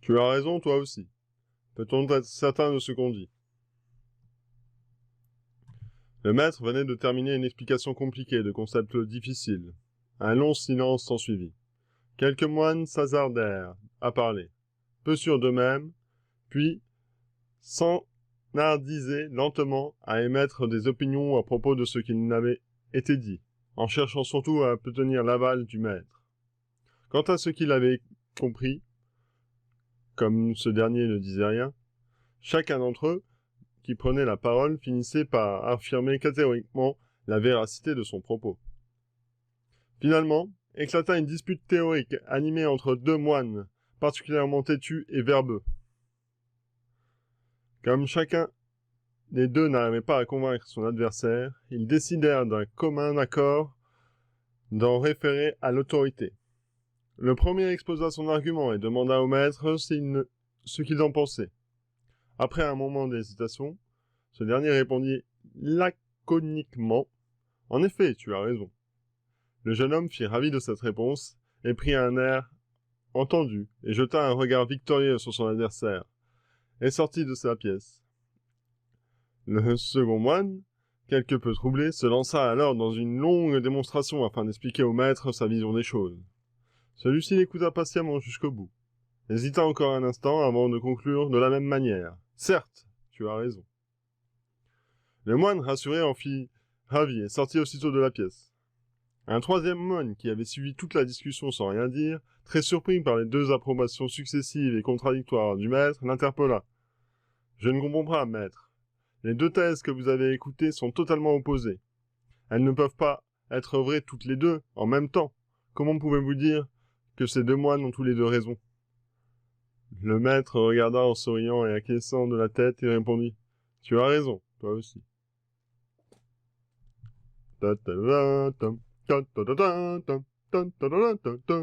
Tu as raison, toi aussi. Peut-on être certain de ce qu'on dit? Le maître venait de terminer une explication compliquée de concepts difficiles. Un long silence s'ensuivit. Quelques moines s'hasardèrent à parler, peu sûrs d'eux-mêmes, puis s'enhardisaient lentement à émettre des opinions à propos de ce qu'il n'avait été dit, en cherchant surtout à obtenir l'aval du maître. Quant à ce qu'il avait compris, comme ce dernier ne disait rien, chacun d'entre eux qui prenait la parole finissait par affirmer catégoriquement la véracité de son propos. Finalement, éclata une dispute théorique animée entre deux moines, particulièrement têtus et verbeux. Comme chacun des deux n'arrivait pas à convaincre son adversaire, ils décidèrent d'un commun accord d'en référer à l'autorité. Le premier exposa son argument et demanda au maître ce qu'il en pensait. Après un moment d'hésitation, ce dernier répondit laconiquement « En effet, tu as raison ». Le jeune homme fit ravi de cette réponse et prit un air entendu et jeta un regard victorieux sur son adversaire et sortit de sa pièce. Le second moine, quelque peu troublé, se lança alors dans une longue démonstration afin d'expliquer au maître sa vision des choses. Celui-ci l'écouta patiemment jusqu'au bout, hésita encore un instant avant de conclure de la même manière. « Certes, tu as raison. » Le moine, rassuré, en fit ravi et sortit aussitôt de la pièce. Un troisième moine, qui avait suivi toute la discussion sans rien dire, très surpris par les deux approbations successives et contradictoires du maître, l'interpella. « Je ne comprends pas, maître. Les deux thèses que vous avez écoutées sont totalement opposées. Elles ne peuvent pas être vraies toutes les deux, en même temps. Comment pouvez-vous dire que ces deux moines ont tous les deux raison ?» Le maître regarda en souriant et acquiesçant de la tête et répondit. « Tu as raison, toi aussi. » Ta ta ta ta ta ta ta ta ta ta ta ta ta ta ta.